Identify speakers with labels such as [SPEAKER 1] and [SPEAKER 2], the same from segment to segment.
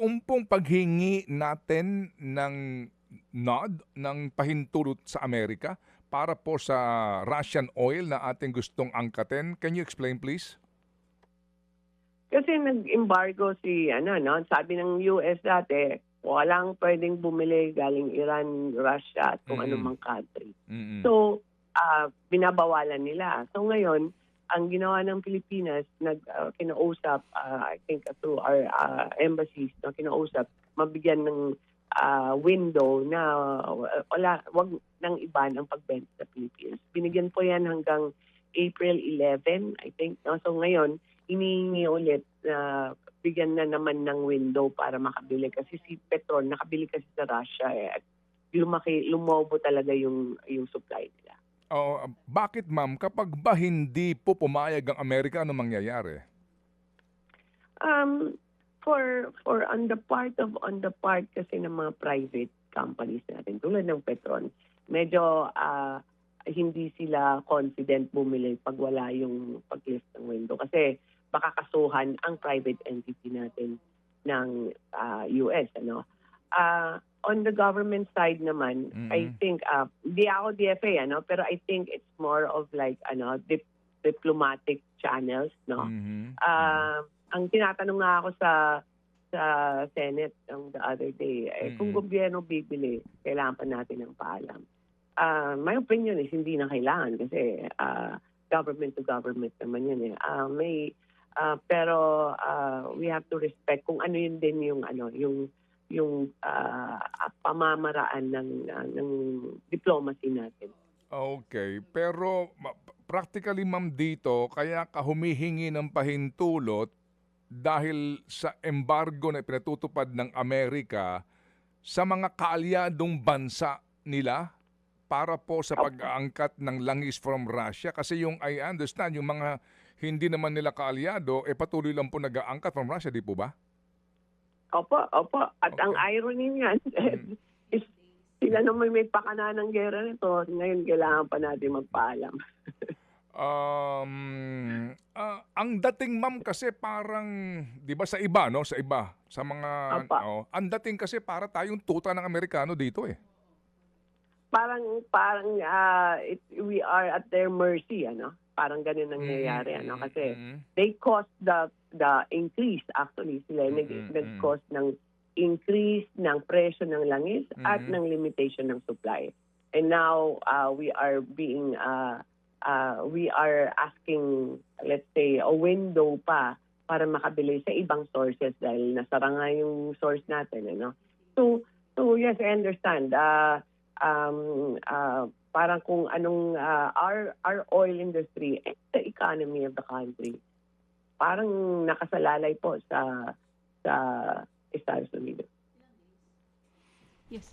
[SPEAKER 1] Yung pong paghingi natin ng nod, ng pahintulot sa Amerika para po sa Russian oil na ating gustong angkatin. Can you explain please?
[SPEAKER 2] Kasi nag-embargo si, no, sabi ng US dati, walang pwedeng bumili galing Iran, Russia, at kung anumang country.
[SPEAKER 1] Mm-mm.
[SPEAKER 2] So, binabawalan nila. So ngayon, ang ginawa ng Pilipinas, kinausap, I think through our embassies, no, kinausap, mabigyan ng window na wag nang iba ng pagbenta sa Pilipinas. Binigyan po yan hanggang April 11, I think. No? So ngayon, inihingi ulit na bigyan na naman ng window para makabili. Kasi si Petron, nakabili kasi sa Russia. At lumobo talaga yung supply nila.
[SPEAKER 1] Bakit ma'am, kapag ba hindi po pumayag ang Amerika, ano mangyayari?
[SPEAKER 2] For on the part kasi ng mga private companies natin, tulad ng Petron, medyo hindi sila confident bumili pag wala yung pag-lift ng window. Kasi baka kasuhan ang private entity natin ng US. On the government side naman, I think, di ako DFA, pero I think it's more of like diplomatic channels. No? Ang tinatanong nga ako sa Senate the other day, kung gobyerno bibili, kailangan pa natin ng paalam. My opinion is hindi na kailangan kasi government to government naman yun. Pero we have to respect kung ano yun din yung pamamaraan ng diplomacy natin.
[SPEAKER 1] Okay, pero practically ma'am dito, kaya ka humihingi ng pahintulot dahil sa embargo na pinatutupad ng Amerika sa mga kaalyadong bansa nila para po sa pag-aangkat ng langis from Russia. Kasi yung I understand, yung mga hindi naman nila kaalyado, patuloy lang po nag-aangkat from Russia, di po ba?
[SPEAKER 2] Opo. At ang irony niyan is sila naman may pakana ng gera nito. Ngayon kailangan pa natin magpaalam.
[SPEAKER 1] Ang dating ma'am kasi parang, di ba sa iba, no? Sa iba, sa mga, ang dating kasi para tayong tuta ng Amerikano dito
[SPEAKER 2] Parang we are at their mercy, Parang ganun nangyayari, Kasi they caused the increase, actually. Sila nag-cause ng increase ng presyo ng langis at ng limitation ng supply. And now, we are asking, let's say, a window pa para makabili sa ibang sources dahil nasara nga yung source natin, So yes, I understand. Parang kung anong our oil industry and the economy of the country, parang nakasalalay po sa Estados Unidos.
[SPEAKER 3] Yes.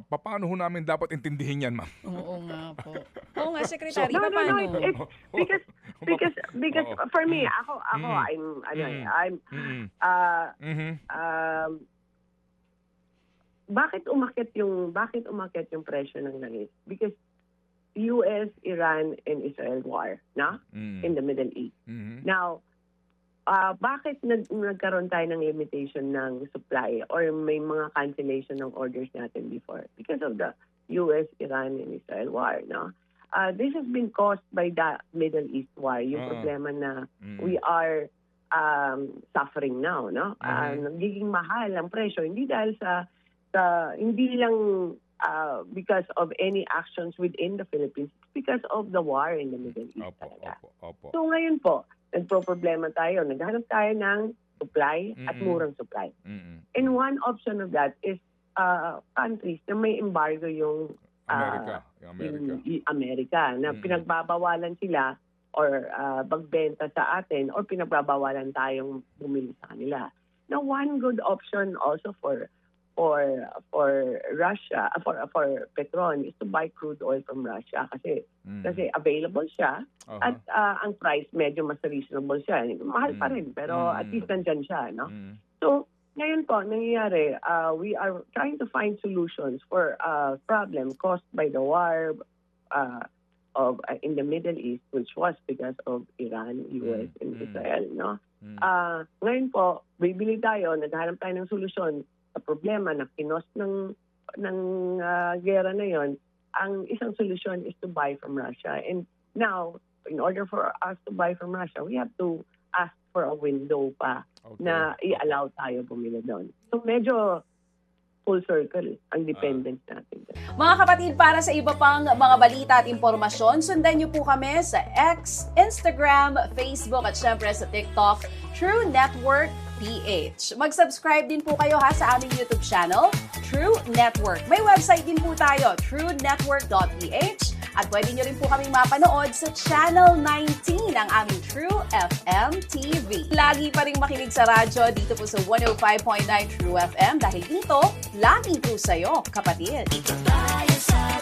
[SPEAKER 1] Paano ho namin dapat intindihin yan, ma'am?
[SPEAKER 3] Oo nga po. Oo nga, Secretary.
[SPEAKER 2] No,
[SPEAKER 3] Paano?
[SPEAKER 2] Because for me, ako bakit umakyat yung presyo ng langis? Because US, Iran, and Israel war, in the Middle East. Now, bakit nagkaroon tayo ng limitation ng supply or may mga cancellation ng orders natin before? Because of the US, Iran, and Israel war, This has been caused by the Middle East war, yung problema na we are suffering now, nagiging mahal ang presyo, hindi dahil hindi lang because of any actions within the Philippines, because of the war in the Middle East talaga. So ngayon po, nagpo-problema tayo. Naghanap tayo ng supply at murang supply. And one option of that is countries na may embargo yung Amerika na pinagbabawalan sila or magbenta sa atin or pinagbabawalan tayong bumili sa kanila. Now, one good option also for Russia, for Petron is to buy crude oil from Russia kasi available siya at ang price medyo mas reasonable siya. Mahal pa rin pero at least nandyan siya, So ngayon po nangyayari, we are trying to find solutions for a problem caused by the war in the Middle East, which was because of Iran, US, and Israel, Ngayon po, bibili tayo, naghahanap tayo ng solusyon sa problema na kinos ng gera na yon. Ang isang solusyon is to buy from Russia. And now, in order for us to buy from Russia, we have to ask for a window pa na i-allow tayo bumili doon. So medyo full circle ang dependence natin.
[SPEAKER 4] Mga kapatid, para sa iba pang mga balita at impormasyon, sundan niyo po kami sa X, Instagram, Facebook at syempre sa TikTok, True Network PH. Mag-subscribe din po kayo sa aming YouTube channel, True Network. May website din po tayo, truenetwork.ph, at pwede niyo rin po kaming mapanood sa Channel 19 ng aming True FM TV. Lagi pa rin makinig sa radyo dito po sa 105.9 True FM dahil dito, laging true sa'yo, kapatid.
[SPEAKER 5] Dito tayo sa